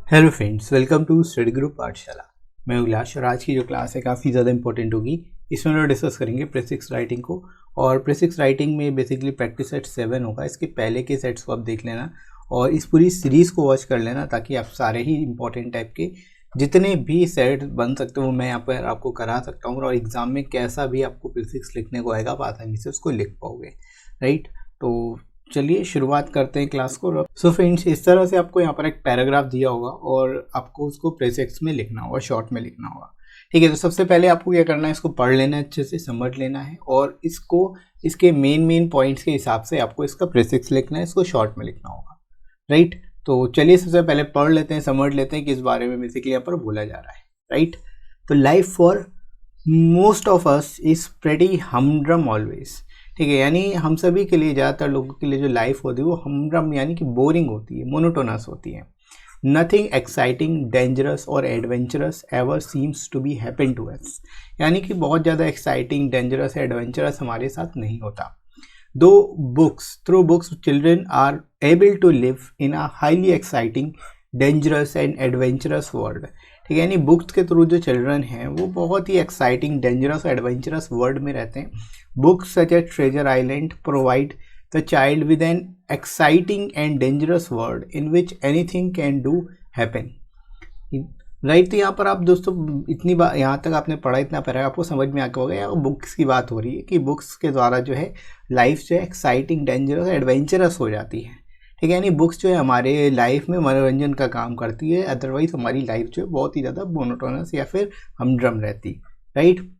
Hello friends, welcome to study group Pathshala. मैं उल्लास और आज की जो क्लास है काफ़ी ज़्यादा इंपॉर्टेंट होगी। इसमें हम लोग डिस्कस करेंगे प्रीफिक्स राइटिंग को। और प्रीफिक्स राइटिंग में बेसिकली प्रैक्टिस सेट 7 होगा। इसके पहले के सेट्स को आप देख लेना और इस पूरी सीरीज़ को वॉच कर लेना ताकि आप सारे ही इंपॉर्टेंट टाइप के जितने भी सेट बन सकते हो मैं यहाँ पर आपको करा सकता हूँ। और एग्ज़ाम में कैसा भी आपको प्रीफिक्स लिखने को आएगा आप आसानी से उसको लिख पाओगे, राइट। तो चलिए शुरुआत करते हैं क्लास को। सो फ्रेंड्स, इस तरह से आपको यहाँ पर एक पैराग्राफ दिया होगा और आपको उसको प्रीफिक्स में लिखना होगा, शॉर्ट में लिखना होगा, ठीक है। तो सबसे पहले आपको क्या करना है, इसको पढ़ लेना है, अच्छे से समझ लेना है और इसको इसके मेन पॉइंट्स के हिसाब से आपको इसका प्रीफिक्स लिखना है, इसको शॉर्ट में लिखना होगा, राइट। तो चलिए सबसे पहले पढ़ लेते हैं, समझ लेते हैं कि इस बारे में बेसिकली यहाँ पर बोला जा रहा है, राइट। तो life for most of us is pretty हमड्रम always, ठीक है। यानी हम सभी के लिए, ज़्यादातर लोगों के लिए जो लाइफ होती है वो हमड्रम यानी कि बोरिंग होती है, मोनोटोनस होती है। नथिंग एक्साइटिंग, डेंजरस और adventurous ever seems to be happen to us, यानी कि बहुत ज़्यादा एक्साइटिंग, डेंजरस, एडवेंचरस हमारे साथ नहीं होता। Through books children are able to live in a highly exciting, dangerous and adventurous world, ठीक है। यानी बुक्स के थ्रू जो चिल्ड्रन हैं वो बहुत ही एक्साइटिंग, डेंजरस और एडवेंचरस वर्ल्ड में रहते हैं। Books such as Treasure Island provide the child with an exciting and dangerous world in which anything can do happen, right. तो यहाँ पर आप दोस्तों इतनी बार यहाँ तक आपने पढ़ा, इतना पैराग्राफ आपको समझ में आ गया होगा। यहाँ बुक्स की बात हो रही है कि बुक्स के द्वारा जो है लाइफ जो है एक्साइटिंग, डेंजरस, एडवेंचरस हो जाती है, ठीक है। यानी बुक्स जो है हमारे लाइफ में मनोरंजन का काम करती है, अदरवाइज हमारी लाइफ जो है बहुत ही ज़्यादा मोनोटोनस या फिर हमड्रम रहती, right.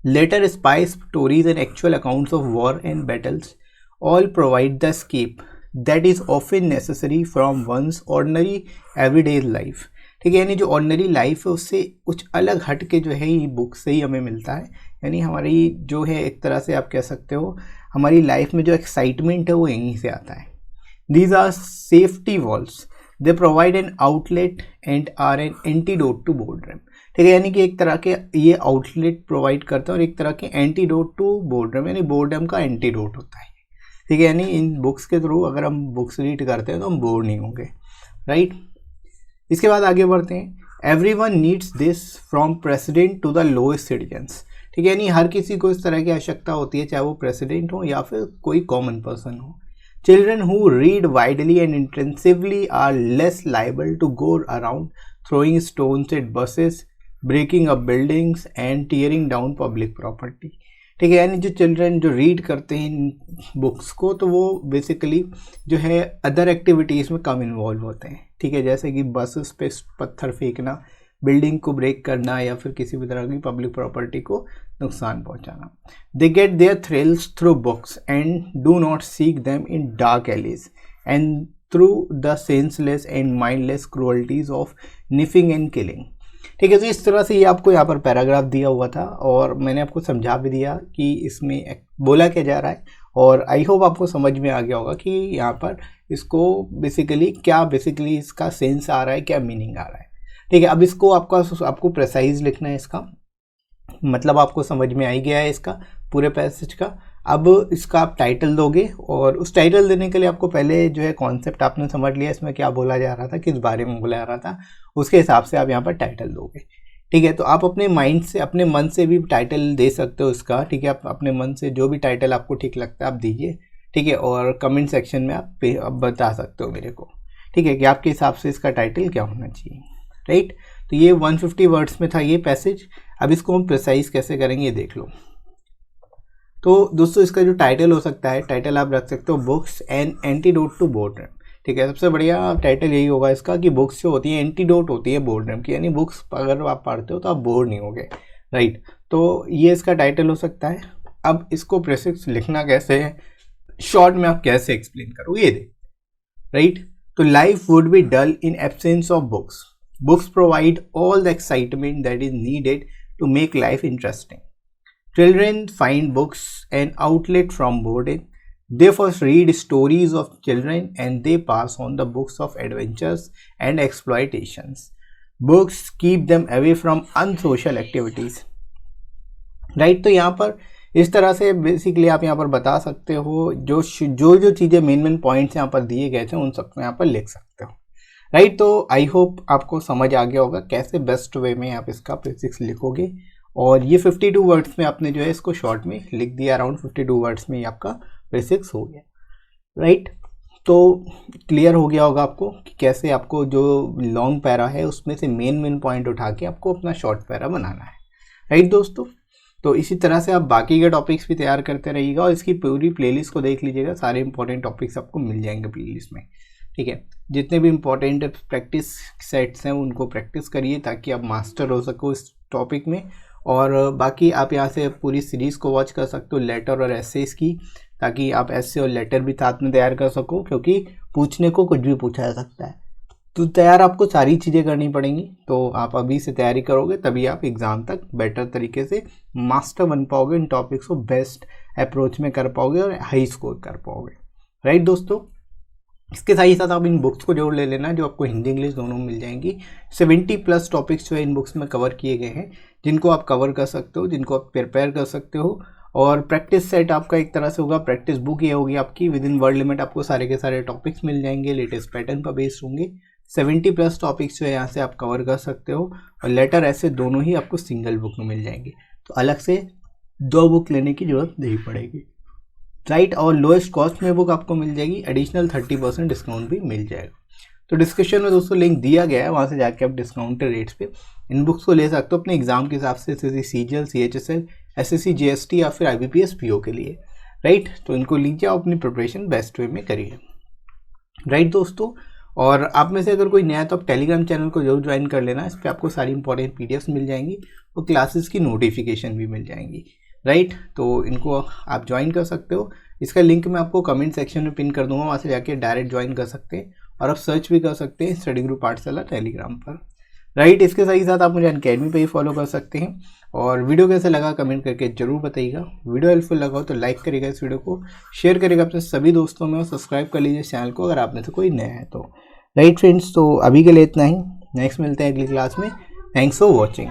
Later spies stories and actual accounts of war and battles all provide the escape that is often necessary from one's ordinary everyday life, ठीक है। यानी जो ऑर्डिनरी लाइफ है उससे कुछ अलग हट के जो है ये बुक से ही हमें मिलता है। यानी हमारी जो है एक तरह से आप कह सकते हो हमारी लाइफ में जो एक्साइटमेंट है वो यहीं से आता है। These are safety walls. They provide an outlet and are an antidote to boredom, ठीक है। यानी कि एक तरह के ये आउटलेट प्रोवाइड करता है और एक तरह के एंटीडोट टू बोर्डम, यानी बोर्डम का एंटीडोट होता है, ठीक है। यानी इन बुक्स के थ्रू अगर हम बुक्स रीड करते हैं तो हम बोर नहीं होंगे, राइट। इसके बाद आगे बढ़ते हैं। Everyone needs this from president to the lowest citizens, ठीक है। यानी हर किसी को इस तरह की आवश्यकता होती है, चाहे वो प्रेसिडेंट हो या फिर कोई कॉमन पर्सन हो। Children who read widely and intensively are less liable to go around throwing stones at buses, breaking up buildings and tearing down public property, ठीक है। यानी जो चिल्ड्रन जो रीड करते हैं इन बुक्स को तो वो बेसिकली जो है अदर एक्टिविटीज़ में कम इन्वॉल्व होते हैं, ठीक है। जैसे कि बसेस पे पत्थर फेंकना, बिल्डिंग को ब्रेक करना या फिर किसी भी तरह की पब्लिक प्रॉपर्टी को नुकसान पहुंचाना। They get their thrills through books and do not seek them in dark alleys and through the senseless and mindless cruelties of knifing and killing, ठीक है। तो इस तरह से ये आपको यहाँ पर पैराग्राफ दिया हुआ था और मैंने आपको समझा भी दिया कि इसमें बोला क्या जा रहा है और आई होप आपको समझ में आ गया होगा कि यहाँ पर इसको बेसिकली इसका सेंस आ रहा है, क्या मीनिंग आ रहा है, ठीक है। अब इसको आपको प्रेसाइज लिखना है, इसका मतलब आपको समझ में आ ही गया है इसका पूरे पैसेज का। अब इसका आप टाइटल दोगे और उस टाइटल देने के लिए आपको पहले जो है कॉन्सेप्ट आपने समझ लिया, इसमें क्या बोला जा रहा था, किस बारे में बोला जा रहा था, उसके हिसाब से आप यहाँ पर टाइटल दोगे, ठीक है। तो आप अपने माइंड से, अपने मन से भी टाइटल दे सकते हो इसका, ठीक है। आप अपने मन से जो भी टाइटल आपको ठीक लगता है आप दीजिए, ठीक है। और कमेंट सेक्शन में आप बता सकते हो मेरे को, ठीक है, कि आपके हिसाब से इसका टाइटल क्या होना चाहिए, राइट। तो ये 150 वर्ड्स में था ये पैसेज। अब इसको हम प्रिसाइज कैसे करेंगे ये देख लो। तो दोस्तों इसका जो टाइटल हो सकता है, टाइटल आप रख सकते हो books and antidote to boredom, ठीक है। सबसे बढ़िया टाइटल यही होगा इसका कि बुक्स जो होती है एंटीडोट होती है बोर्डम की, यानी बुक्स अगर आप पढ़ते हो तो आप बोर नहीं होगे, राइट। तो ये इसका टाइटल हो सकता है। अब इसको प्रीफिक्स लिखना कैसे है, शॉर्ट में आप कैसे एक्सप्लेन करोगे ये देख, राइट। तो life would be dull in absence of books. Books provide all the excitement that is needed to make life interesting. Children find books an outlet from boredom. They first read stories of children and they pass on the books of adventures and exploitations. Books keep them away from unsocial activities. Right? तो यहाँ पर इस तरह से basically आप यहाँ पर बता सकते हो जो चीज़ें मेन पॉइंट्स यहाँ पर दिए गए थे उन सबको यहाँ पर लिख सकते हो, राइट। तो आई होप आपको समझ आ गया होगा कैसे बेस्ट वे में आप इसका प्रीफिक्स लिखोगे। और ये 52 वर्ड्स में आपने जो है इसको शॉर्ट में लिख दिया, अराउंड 52 वर्ड्स में आपका प्रीफिक्स हो गया। राइट। तो क्लियर हो गया होगा आपको कि कैसे आपको जो लॉन्ग पैरा है उसमें से मेन पॉइंट उठा के आपको अपना शॉर्ट पैरा बनाना है। राइट दोस्तों, तो इसी तरह से आप बाकी के टॉपिक्स भी तैयार करते रहिएगा और इसकी पूरी प्लेलिस्ट को देख लीजिएगा, सारे इंपॉर्टेंट टॉपिक्स आपको मिल जाएंगे प्लेलिस्ट में। ठीक है, जितने भी इंपॉर्टेंट प्रैक्टिस सेट्स हैं उनको प्रैक्टिस करिए ताकि आप मास्टर हो सको इस टॉपिक में। और बाकी आप यहाँ से पूरी सीरीज़ को वॉच कर सकते हो, लेटर और एसेस की, ताकि आप एसे और लेटर भी साथ में तैयार कर सको, क्योंकि पूछने को कुछ भी पूछा जा सकता है। तो तैयार आपको सारी चीज़ें करनी पड़ेंगी। तो आप अभी से तैयारी करोगे तभी आप एग्ज़ाम तक बेटर तरीके से मास्टर बन पाओगे, इन टॉपिक्स को बेस्ट अप्रोच में कर पाओगे और हाई स्कोर कर पाओगे। राइट दोस्तों, इसके साथ ही साथ आप इन बुक्स को जरूर ले लेना जो आपको हिंदी इंग्लिश दोनों मिल जाएंगी। 70+ टॉपिक्स जो है इन बुक्स में कवर किए गए हैं, जिनको आप कवर कर सकते हो, जिनको आप प्रिपेयर कर सकते हो। और प्रैक्टिस सेट आपका एक तरह से होगा, प्रैक्टिस बुक ये होगी आपकी। विद इन वर्ड लिमिट आपको सारे के सारे टॉपिक्स मिल जाएंगे, लेटेस्ट पैटर्न पर बेस्ड होंगे। 70+ टॉपिक्स जो है यहाँ से आप कवर कर सकते हो। और लेटर ऐसे दोनों ही आपको सिंगल बुक में मिल जाएंगे, तो अलग से 2 बुक लेने की जरूरत नहीं पड़ेगी। राइट। और लोएस्ट कॉस्ट में बुक आपको मिल जाएगी, एडिशनल 30% डिस्काउंट भी मिल जाएगा। तो डिस्क्रिप्शन में दोस्तों लिंक दिया गया है, वहाँ से जाके आप डिस्काउंटेड रेट्स पे इन बुक्स को ले सकते हो अपने एग्जाम के हिसाब से, CGL, CHSL, SSC, GST या फिर IBPS PO के लिए। राइट। तो इनको लीजिए, आप अपनी प्रिपरेशन बेस्ट वे में करिए। राइट दोस्तों, और आप में से अगर कोई नया है तो आप टेलीग्राम चैनल को जरूर ज्वाइन कर लेना, इस पर आपको सारी इंपॉर्टेंट PDFs मिल जाएंगी और क्लासेस की नोटिफिकेशन भी मिल जाएंगी। राइट। तो इनको आप ज्वाइन कर सकते हो, इसका लिंक मैं आपको कमेंट सेक्शन में पिन कर दूंगा, वहाँ से जाके डायरेक्ट ज्वाइन कर सकते हैं। और आप सर्च भी कर सकते हैं स्टडी ग्रुप पाठशाला टेलीग्राम पर। राइट। इसके साथ ही साथ आप मुझे अनअकैडमी पे ही फॉलो कर सकते हैं। और वीडियो कैसे लगा कमेंट करके जरूर बताइएगा। वीडियो हेल्पफुल लगा हो तो लाइक करिएगा, इस वीडियो को शेयर करिएगा अपने सभी दोस्तों में, और सब्सक्राइब कर लीजिए चैनल को अगर आप में से कोई नया है तो। राइट फ्रेंड्स, तो अभी के लिए इतना ही, नेक्स्ट मिलते हैं अगली क्लास में। Thanks for watching.